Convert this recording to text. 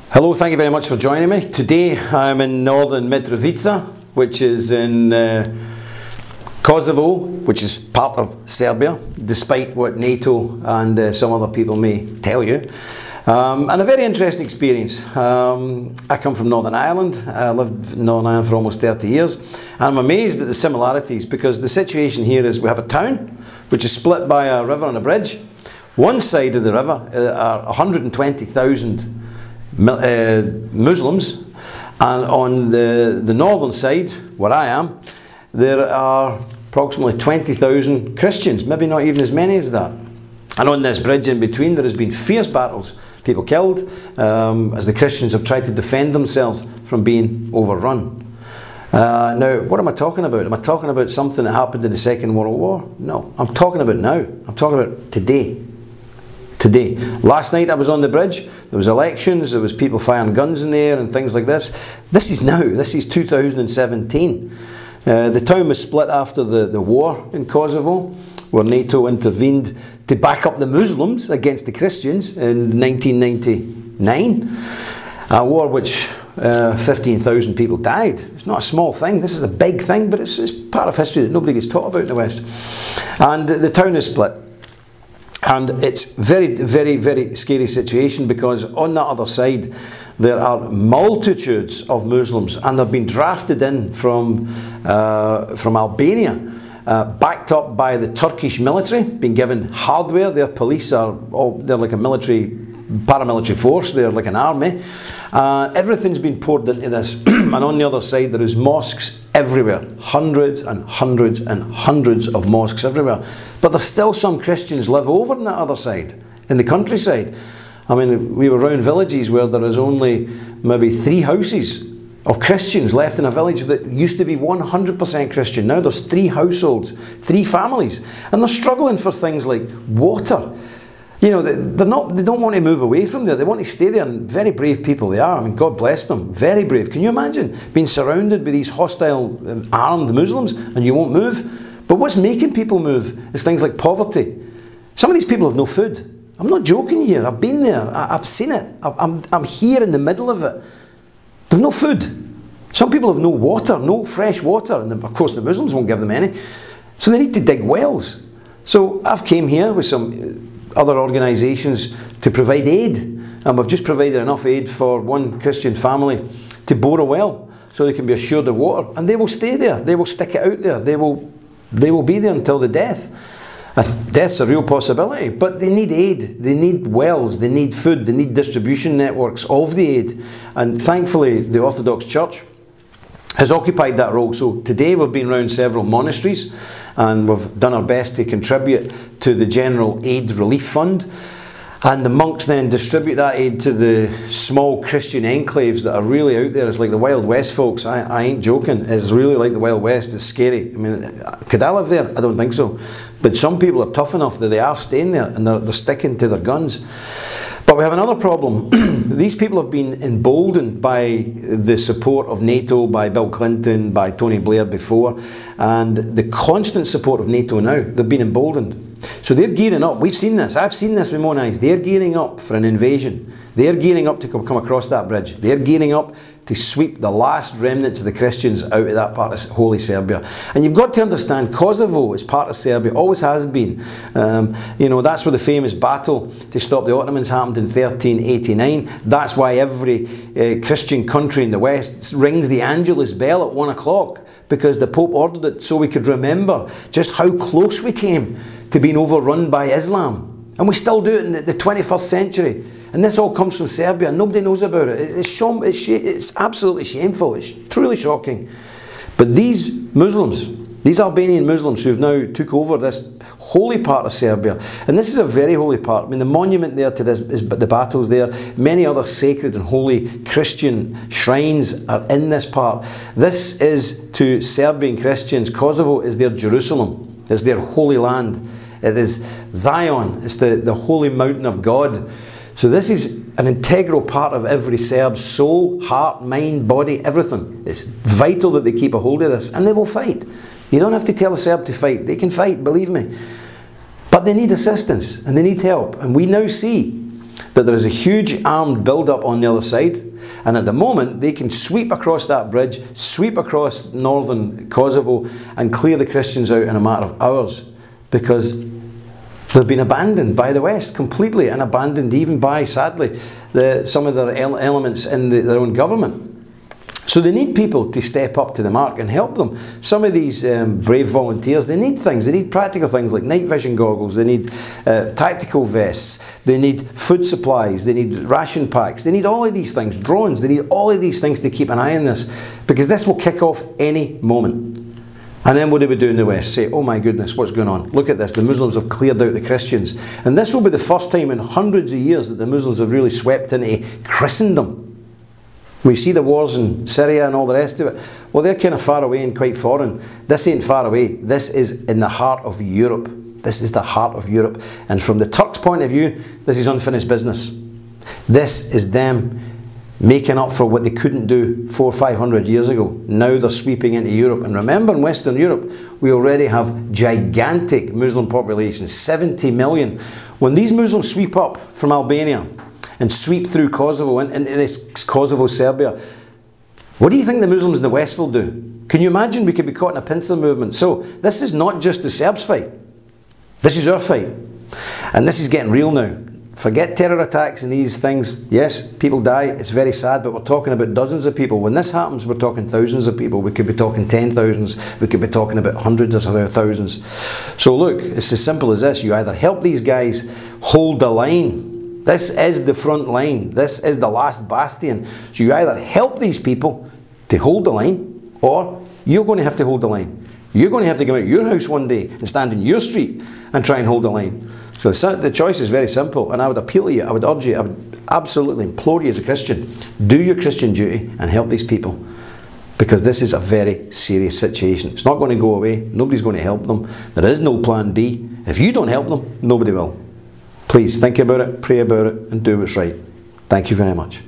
Hello, thank you very much for joining me. Today I'm in northern Mitrovica, which is in Kosovo, which is part of Serbia, despite what NATO and some other people may tell you. And a very interesting experience. I come from Northern Ireland. I lived in Northern Ireland for almost 30 years. And I'm amazed at the similarities, because the situation here is we have a town which is split by a river and a bridge. One side of the river are 120,000 Muslims, and on the northern side, where I am, there are approximately 20,000 Christians, maybe not even as many as that. And on this bridge in between, there has been fierce battles, people killed, as the Christians have tried to defend themselves from being overrun. Now, what am I talking about? Am I talking about something that happened in the Second World War? No, I'm talking about now. I'm talking about today. Today. Last night I was on the bridge, there was elections, there was people firing guns in the air and things like this. This is now, this is 2017. The town was split after the war in Kosovo, where NATO intervened to back up the Muslims against the Christians in 1999. A war which 15,000 people died. It's not a small thing, this is a big thing, but it's part of history that nobody gets taught about in the West. And the town is split. And it's very, very, very scary situation, because on that other side there are multitudes of Muslims, and they've been drafted in from Albania, backed up by the Turkish military, been given hardware. Their police are, they're like a paramilitary force, they're like an army. Everything's been poured into this. And on the other side there is mosques everywhere, hundreds and hundreds and hundreds of mosques everywhere. But there's still some Christians live over on that other side, in the countryside. I mean, we were around villages where there is only maybe 3 houses of Christians left in a village that used to be 100% Christian. Now there's 3 households, 3 families, and they're struggling for things like water. You know, they don't want to move away from there. They want to stay there, and very brave people they are. I mean, God bless them. Very brave. Can you imagine being surrounded by these hostile, armed Muslims, and you won't move? But what's making people move is things like poverty. Some of these people have no food. I'm not joking here. I've been there. I've seen it. I'm here in the middle of it. They've no food. Some people have no water, no fresh water. And of course the Muslims won't give them any. So they need to dig wells. So I've came here with some other organisations to provide aid, and we've just provided enough aid for one Christian family to bore a well so they can be assured of water, and they will stay there. They will stick it out there. They will be there until the death. Death's a real possibility, but they need aid, they need wells, they need food, they need distribution networks of the aid. And thankfully the Orthodox Church has occupied that role. So today we've been around several monasteries, and we've done our best to contribute to the general aid relief fund. And the monks then distribute that aid to the small Christian enclaves that are really out there. It's like the Wild West, folks. I ain't joking. It's really like the Wild West. It's scary. I mean, could I live there? I don't think so. But some people are tough enough that they are staying there, and they're sticking to their guns. But we have another problem. These people have been emboldened by the support of NATO, by Bill Clinton, by Tony Blair before, and the constant support of NATO now. They've been emboldened. So they're gearing up. We've seen this. I've seen this with my own eyes. They're gearing up for an invasion. They're gearing up to come across that bridge. They're gearing up to sweep the last remnants of the Christians out of that part of holy Serbia. And you've got to understand, Kosovo is part of Serbia, always has been. You know, that's where the famous battle to stop the Ottomans happened in 1389. That's why every Christian country in the West rings the Angelus bell at 1 o'clock, because the Pope ordered it so we could remember just how close we came to being overrun by Islam. And we still do it in the 21st century. And this all comes from Serbia. Nobody knows about it. It's absolutely shameful. It's truly shocking. But these Muslims, these Albanian Muslims who've now took over this holy part of Serbia, and this is a very holy part. I mean, the monument there to this is the battles there. Many other sacred and holy Christian shrines are in this part. This is to Serbian Christians. Kosovo is their Jerusalem. It's their holy land. It is Zion. It's the holy mountain of God. So this is an integral part of every Serb's soul, heart, mind, body, everything. It's vital that they keep a hold of this, and they will fight. You don't have to tell a Serb to fight. They can fight, believe me. But they need assistance, and they need help. And we now see that there is a huge armed build-up on the other side, and at the moment they can sweep across that bridge, sweep across northern Kosovo and clear the Christians out in a matter of hours, because they've been abandoned by the West completely, and abandoned even by, sadly, some of their elements in their own government. So they need people to step up to the mark and help them. Some of these brave volunteers, they need things. They need practical things like night vision goggles. They need tactical vests. They need food supplies. They need ration packs. They need all of these things. Drones. They need all of these things to keep an eye on this, because this will kick off any moment. And then what do we do in the West? Say, oh my goodness, what's going on? Look at this. The Muslims have cleared out the Christians. And this will be the first time in hundreds of years that the Muslims have really swept into Christendom. We see the wars in Syria and all the rest of it. Well, they're kind of far away and quite foreign. This ain't far away. This is in the heart of Europe. This is the heart of Europe. And from the Turks' point of view, this is unfinished business. This is them making up for what they couldn't do 400 or 500 years ago. Now they're sweeping into Europe. And remember, in Western Europe, we already have gigantic Muslim populations, 70 million. When these Muslims sweep up from Albania and sweep through Kosovo and into this Kosovo, Serbia, what do you think the Muslims in the West will do? Can you imagine we could be caught in a pincer movement? So this is not just the Serbs' fight. This is our fight. And this is getting real now. Forget terror attacks and these things. Yes, people die. It's very sad, but we're talking about dozens of people. When this happens, we're talking thousands of people. We could be talking 10,000s. We could be talking about hundreds of thousands. So look, it's as simple as this. You either help these guys hold the line. This is the front line. This is the last bastion. So you either help these people to hold the line, or you're going to have to hold the line. You're going to have to come out your house one day and stand in your street and try and hold the line. So the choice is very simple, and I would appeal to you, I would urge you, I would absolutely implore you as a Christian, do your Christian duty and help these people, because this is a very serious situation. It's not going to go away. Nobody's going to help them. There is no plan B. If you don't help them, nobody will. Please think about it, pray about it, and do what's right. Thank you very much.